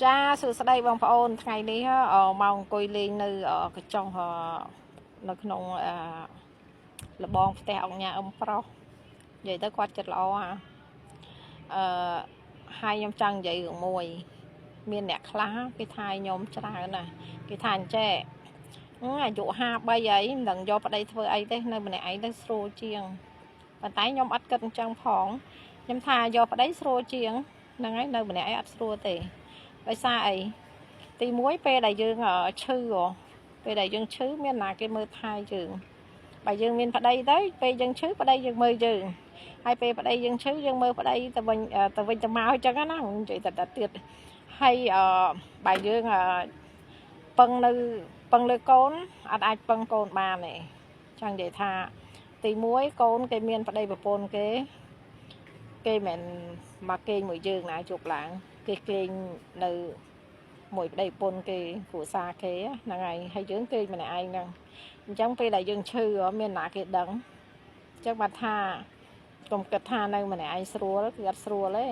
ចាសួស្តីបងប្អូនថ្ងៃនេះមកអង្គុយលេងនៅកញ្ចុះនៅក្នុងលបងផ្ទះអង្គញាអ៊ំប្រុសនិយាយទៅគាត់ចិត្តល្អហើយខ្ញុំចង់និយាយរឿងមួយមានអ្នកខ្លះគេថាខ្ញុំច្រើនណាគេថាអញ្ចេះអាយុ53អីមិនដឹងយកប្តីធ្វើអីទេនៅម្នាក់ឯងទៅស្រួលជាងប៉ុន្តែខ្ញុំអត់គិតអញ្ចឹងផងខ្ញុំថាយកប្តីស្រួលជាងហ្នឹងហើយនៅម្នាក់ឯងអត់ស្រួលទេដោយសារអីទី1ពេលដែលយើងឈឺពេលដែលយើងឈឺមានណាគេមើលថែយើងបើយើងមានប្តីទៅពេលយើងឈឺប្តីយើងមើលយើងហើយពេលប្តីយើងឈឺយើងមើលប្តីទៅវិញទៅមកអញ្ចឹងណានិយាយតែទៀតហើយបើយើងពឹងលើកូនអត់អាចពឹងកូនបានទេចង់និយាយថាទី1កូនគេមានប្តីប្រពន្ធគេមិនមកគេងមួយយើងណាជប់ឡើងគេគេងនៅមួយប្តីប្រពន្ធគេគ្រួសារគេហ្នឹងហើយយើងគេងម្នាក់ឯងហ្នឹងអញ្ចឹងពេលដែលយើងឈឺមានណាគេដឹងអញ្ចឹងបាត់ថាកុំគិតថានៅម្នាក់ឯងស្រួលគឺអត់ស្រួលទេ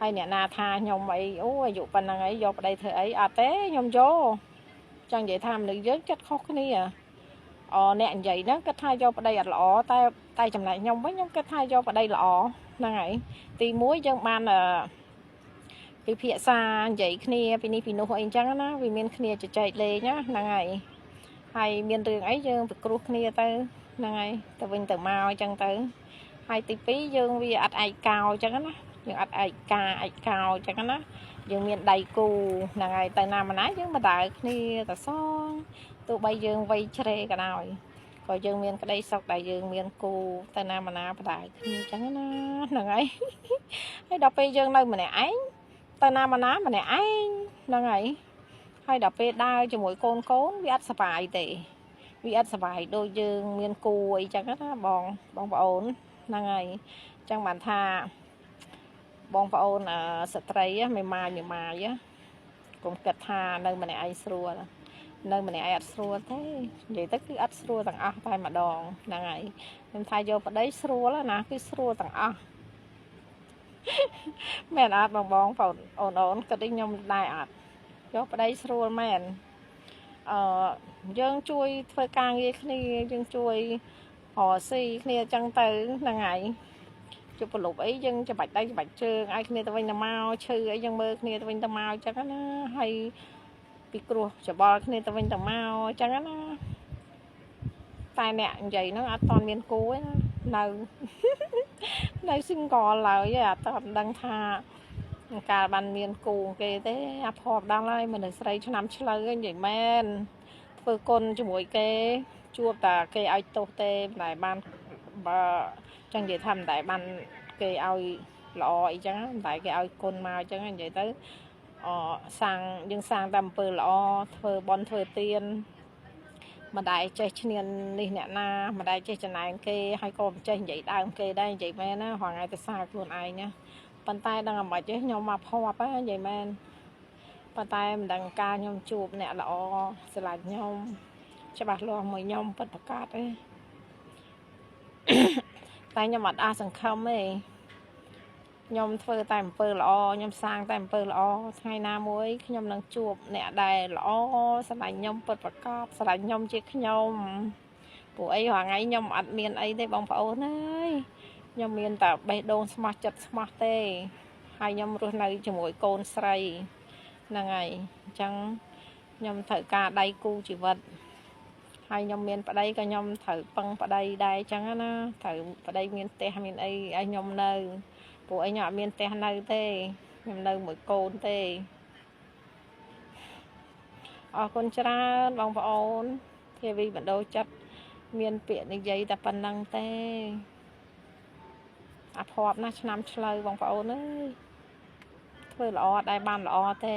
ហើយអ្នកណាថាខ្ញុំអីអូអាយុប៉ុណ្ណឹងអីយកប្តីធ្វើអីអត់ទេខ្ញុំយកចង់និយាយថាមនុស្សយើងចិត្តខុសគ្នាអ្នកនិយាយហ្នឹងគាត់ថាយកប្តីអត់ល្អតែចំណែកខ្ញុំវិញខ្ញុំគិតថាយកប្តីល្អហ្នឹងហើយទី1យើងបានពិភាក្សានិយាយគ្នាពីនេះពីនោះអីចឹងណាវាមានគ្នាជជែកលេងណាហ្នឹងហើយមានរឿងអីយើងពិគ្រោះគ្នាទៅហ្នឹងហើយទៅវិញទៅមកអញ្ចឹងទៅហើយទី2យើងវាអត់ឯកោអញ្ចឹងណាយើងអត់ឯកោអញ្ចឹងណាយើងមានដៃគូហ្នឹងហើយទៅណាម្នាក់យើងបដើគ្នាទៅសងទោះបីយើងវ័យជ្រេក៏ដោយក៏យើងមានក្តីសុខដែលយើងមានគូទៅណាម្នាក់បដើគ្នាអញ្ចឹងណាហ្នឹងហើយដល់ពេលយើងនៅម្នាក់ឯងទៅណាម្នាក់ឯងហ្នឹងហើយដល់ពេលដើរជាមួយកូនវាអត់សុបាយទេវាអត់សុបាយដូចយើងមានគូអីចឹងណាបងប្អូនហ្នឹងហើយអញ្ចឹងបានថាបងប្អូនស្ត្រីមេម៉ាយកុំគិតថានៅម្នាក់ឯងស្រួលនៅម្នាក់ឯងអត់ស្រួលទេនិយាយទៅគឺអត់ស្រួលទាំងអស់តែម្ដងហ្នឹងហើយខ្ញុំថាយកប្តីស្រួលណាគឺស្រួលទាំងអស់មែនអត់បងប្អូនអូនគិតខ្ញុំដែរអត់យកប្តីស្រួលមែនយើងជួយធ្វើការងារគ្នាយើងជួយរកស៊ីគ្នាអញ្ចឹងទៅហ្នឹងហើយជប់ប្រលប់អីយើងច្បាច់ដៃច្បាច់ជើងឲ្យគ្នាទៅវិញទៅមកឈឺអីយើងមើលគ្នាទៅវិញទៅមកអញ្ចឹងណាហើយពីគ្រោះច្បល់គ្នាទៅវិញទៅមកអញ្ចឹងណាតែអ្នកនិយាយហ្នឹងអត់តន់មានគូទេណានៅ single ឡើយអត់តន់ដឹងថាកាលបានមានគូគេទេអាភ័ព្វដល់ហើយមនុស្សស្រីឆ្នាំឆ្លូវនិយាយមែនធ្វើគុណជាមួយគេជួបតែគេឲ្យទោសទេមិនដែលបានបើចឹងនិយាយថាមិនដែលបានគេឲ្យល្អអីចឹងមិនដែលគេឲ្យគុណមកអញ្ចឹងនិយាយទៅយើងសាងតែអំពើល្អធ្វើបុណ្យធ្វើទានមិនដែលចេះឈ្នាននេះអ្នកណាមិនដែលចេះចំណែនគេហើយក៏មិនចេះនិយាយដើមគេដែរនិយាយមែនណារហងៃទៅសារខ្លួនឯងណាប៉ុន្តែដឹងអាម៉េចទេខ្ញុំមកភ័ព្វនិយាយមែនប៉ុន្តែមិនដឹងការខ្ញុំជួបអ្នកល្អស្រឡាញ់ខ្ញុំច្បាស់លាស់មួយខ្ញុំពិតប្រកបទេតែខ្ញុំអត់អស់សង្ឃឹមទេខ្ញុំធ្វើតែអំពើល្អខ្ញុំសាងតែអំពើល្អថ្ងៃណាមួយខ្ញុំនឹងជួបអ្នកដែលល្អស្រឡាញ់ខ្ញុំពិតប្រកបស្រឡាញ់ខ្ញុំជាខ្ញុំពួកអីរាល់ថ្ងៃខ្ញុំអត់មានអីទេបងប្អូនអើយខ្ញុំមានតែបេះដូងស្មោះចិត្តស្មោះទេហើយខ្ញុំរស់នៅជាមួយកូនស្រីហ្នឹងហើយអញ្ចឹងខ្ញុំត្រូវការដៃគូជីវិតហើយខ្ញុំមានប្តីក៏ខ្ញុំត្រូវពឹងប្តីដែរអញ្ចឹងណាត្រូវប្តីមានផ្ទះមានអីឲ្យខ្ញុំនៅពួកអីខ្ញុំអត់មានផ្ទះនៅទេខ្ញុំនៅមួយកូនទេអរគុណច្រើនបងប្អូនភាវីបណ្ដោចិត្តមានពាក្យនិយាយតែប៉ុណ្ណឹងទេអាភ័ព្វណាស់ឆ្នាំឆ្លូវបងប្អូនអើយធ្វើល្អអត់ដែរបានល្អទេ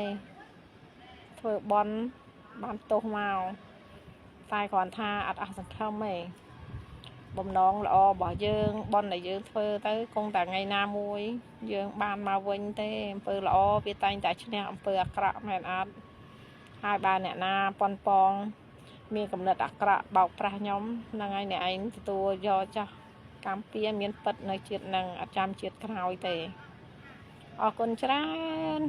ធ្វើបន់បានទោសមកតែគ្រាន់ថាអត់អស់សង្ឃឹមទេបំណងល្អរបស់យើងបន់ដែលយើងធ្វើទៅគង់តែថ្ងៃណាមួយយើងបានមកវិញទេអំពើល្អវាតែងតែឈ្នះអំពើអាក្រក់មែនអត់ហើយបើអ្នកណាប៉ុនប៉ងមានកំណត់អាក្រក់បោកប្រាស់ខ្ញុំហ្នឹងហើយអ្នកឯងទទួលយកចាស់កម្មពៀមានពិតនៅជាតិនឹងអត់ចាំជាតិក្រោយទេអរគុណច្រើន